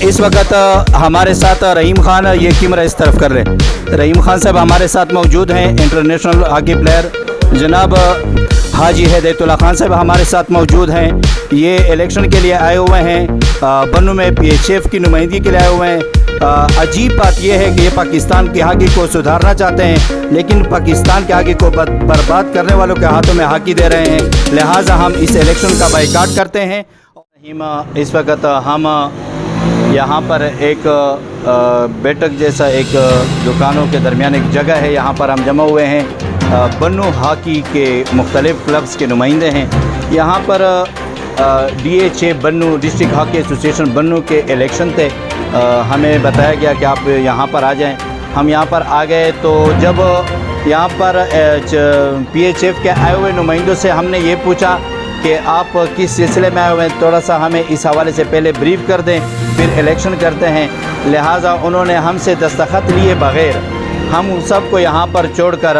اس وقت ہمارے ساتھ رحیم خان، یہ کیمرہ اس طرف کر لیں. رحیم خان صاحب ہمارے ساتھ موجود ہیں، انٹرنیشنل ہاکی پلیئر. جناب حاجی ہدایت اللہ خان صاحب ہمارے ساتھ موجود ہیں. یہ الیکشن کے لیے آئے ہوئے ہیں، بنو میں پی ایچ ایف کی نمائندگی کے لیے آئے ہوئے ہیں. عجیب بات یہ ہے کہ یہ پاکستان کی ہاکی کو سدھارنا چاہتے ہیں، لیکن پاکستان کے ہاکی کو برباد کرنے والوں کے ہاتھوں میں ہاکی دے رہے ہیں. لہٰذا ہم اس الیکشن کا بائیکاٹ کرتے ہیں. اس وقت ہم یہاں پر ایک بیٹھک جیسا ایک دکانوں کے درمیان ایک جگہ ہے، یہاں پر ہم جمع ہوئے ہیں. بنو ہاکی کے مختلف کلبز کے نمائندے ہیں. یہاں پر ڈی ایچ اے بنو، ڈسٹرکٹ ہاکی ایسوسیشن بنو کے الیکشن تھے. ہمیں بتایا گیا کہ آپ یہاں پر آ جائیں. ہم یہاں پر آ گئے تو جب یہاں پر پی ایچ ایف کے آئے ہوئے نمائندوں سے ہم نے یہ پوچھا کہ آپ کس سلسلے میں آئے ہوئے ہیں، تھوڑا سا ہمیں اس حوالے سے پہلے بریف کر دیں، پھر الیکشن کرتے ہیں. لہٰذا انہوں نے ہم سے دستخط لیے بغیر ہم سب کو یہاں پر چھوڑ کر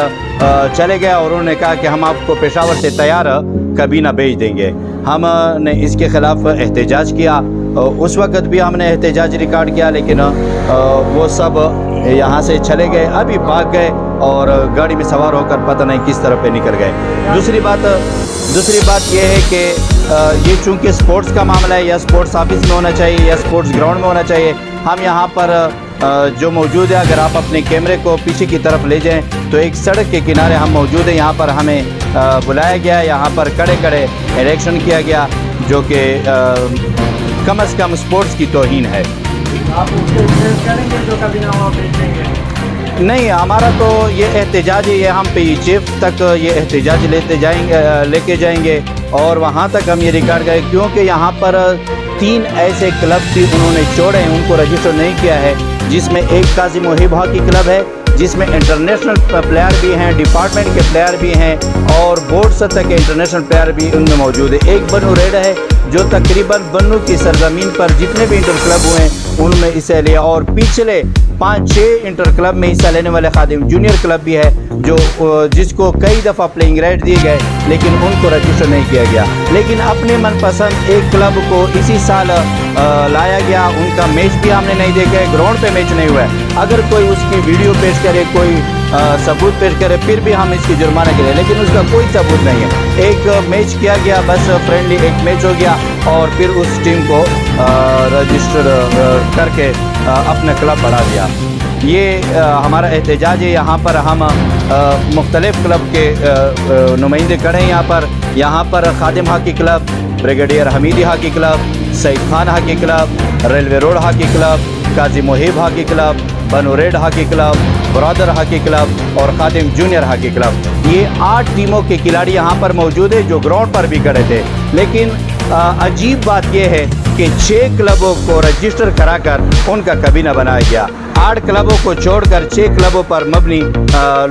چلے گئے، اور انہوں نے کہا کہ ہم آپ کو پشاور سے تیار کابینہ بھیج دیں گے. ہم نے اس کے خلاف احتجاج کیا. اس وقت بھی ہم نے احتجاج ریکارڈ کیا، لیکن وہ سب یہاں سے چلے گئے، ابھی بھاگ گئے اور گاڑی میں سوار ہو کر پتہ نہیں کس طرف پہ نکل گئے. دوسری بات یہ ہے کہ یہ چونکہ سپورٹس کا معاملہ ہے، یا سپورٹس آفس میں ہونا چاہیے یا سپورٹس گراؤنڈ میں ہونا چاہیے. ہم یہاں پر جو موجود ہے، اگر آپ اپنے کیمرے کو پیچھے کی طرف لے جائیں تو ایک سڑک کے کنارے ہم موجود ہیں. یہاں پر ہمیں بلایا گیا، یہاں پر کڑے الیکشن کیا گیا، جو کہ کم از کم سپورٹس کی توہین ہے. آپ اس کو کریں گے جو کبھی نہ ہوا بھیجیں گے؟ نہیں، ہمارا تو یہ احتجاج ہے، یہ ہم پی چیف تک یہ احتجاج لے کے جائیں گے، اور وہاں تک ہم یہ ریکارڈ کریں، کیونکہ یہاں پر 3 ایسے کلب بھی انہوں نے چھوڑے ہیں، ان کو رجسٹر نہیں کیا ہے، جس میں ایک قاضی محب ہاکی کلب ہے، جس میں انٹرنیشنل پلیئر بھی ہیں، ڈپارٹمنٹ کے پلیئر بھی ہیں، اور بورڈ سطح کے انٹرنیشنل پلیئر بھی ان میں موجود ہے. ایک بنو ریڈ ہے جو تقریباً بنو کی سرزمین پر جتنے بھی انٹر کلب ہوئے ہیں ان میں حصہ لیا، اور پچھلے 5-6 انٹر کلب میں حصہ لینے والے خادم جونیئر کلب بھی ہے جس کو کئی دفعہ پلینگ رائٹ دیے گئے، لیکن ان کو رجسٹر نہیں کیا گیا. لیکن اپنے من پسند ایک کلب کو اسی سال لایا گیا، ان کا میچ بھی ہم نے نہیں دیکھا ہے، گراؤنڈ پہ میچ نہیں ہوا ہے. اگر کوئی اس کی ویڈیو پیش کرے، کوئی ثبوت پیش کرے، پھر بھی ہم اس کی جرمانہ کریں، لیکن اس کا کوئی ثبوت نہیں ہے. ایک میچ کیا گیا، بس فرینڈلی ایک میچ ہو گیا، اور پھر اس ٹیم کو رجسٹر کر کے اپنا کلب بڑھا دیا. یہ ہمارا احتجاج ہے. یہاں پر ہم مختلف کلب کے نمائندے کھڑے ہیں. یہاں پر Khadim hockey club, brigadier Hameedi hockey club, Saeed Khan hockey club, railway road hockey club, Qazi Mohib hockey club, Bannu red hockey club, برادر ہاکی کلب اور خادم جونیئر ہاکی کلب. یہ 8 ٹیموں کے کھلاڑی یہاں پر موجود ہیں جو گراؤنڈ پر بھی کھڑے تھے. لیکن عجیب بات یہ ہے کہ 6 کلبوں کو رجسٹر کرا کر ان کا کابینہ بنایا گیا. 8 کلبوں کو چھوڑ کر 6 کلبوں پر مبنی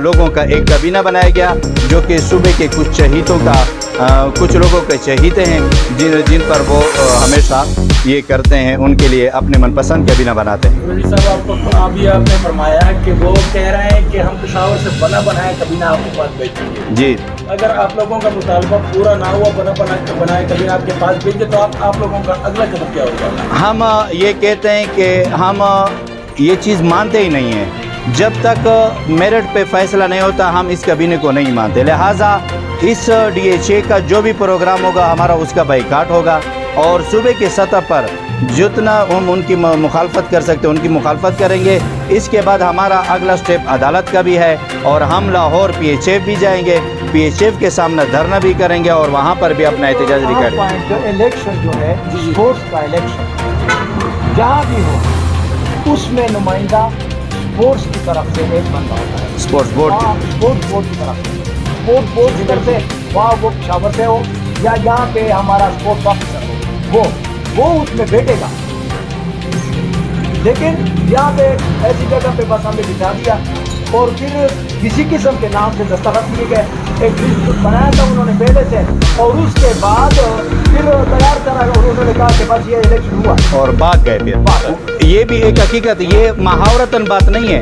لوگوں کا ایک کابینہ بنایا گیا، جو کہ صوبے کے کچھ لوگوں کے چہیتے ہیں، جن پر وہ ہمیشہ یہ کرتے ہیں، ان کے لیے اپنے من پسند کابینہ بناتے ہیں. وزیر صاحب، ابھی آپ نے فرمایا کہ وہ کہہ رہے ہیں کہ ہم پشاور سے بنا بنایا کابینہ آپ کے پاس بھیجیں گے. جی، اگر آپ لوگوں کا مطالبہ پورا نہ ہوا، بنایا کابینہ آپ کے پاس بھیج دے، تو آپ لوگوں کا اگلا قدم کیا ہوگا؟ ہم یہ کہتے ہیں کہ ہم یہ چیز مانتے ہی نہیں ہیں. جب تک میرٹ پہ فیصلہ نہیں ہوتا ہم اس کابینہ کو نہیں مانتے. لہٰذا اس ڈی ایچ اے کا جو بھی پروگرام ہوگا ہمارا اس کا بائیکاٹ ہوگا، اور صوبے کی سطح پر جتنا ہم ان کی مخالفت کر سکتے ہیں ان کی مخالفت کریں گے. اس کے بعد ہمارا اگلا سٹیپ عدالت کا بھی ہے، اور ہم لاہور پی ایچ ایف بھی جائیں گے، پی ایچ ایف کے سامنے دھرنا بھی کریں گے، اور وہاں پر بھی اپنا احتجاج کریں گے. الیکشن جو ہے اسپورٹس کا الیکشن جہاں بھی ہو، اس میں نمائندہ اسپورٹس کی طرف سے ایک بندہ ہوتا ہے، اسپورٹس بورڈ کی طرف سے. اسپورٹس بورڈ کی طرف سے وہاں وہ پشاور سے ہو یا یہاں پہ ہمارا اسپورٹس آفیسر ہو، وہ اس میں بیٹھے گا. لیکن یہاں پہ ایسی جگہ پہ بس ہمیں بٹھا دیا، اور پھر کسی قسم کے نام سے دستخط کیے گئے. ایک لسٹ بنایا تھا انہوں نے پہلے سے، اور اس کے بعد پھر تیار کرا، اور انہوں نے کہا کہ بس یہ الیکشن ہوا، اور بھاگ گئے. پھر یہ بھی ایک حقیقت، یہ محاورتاً بات نہیں ہے.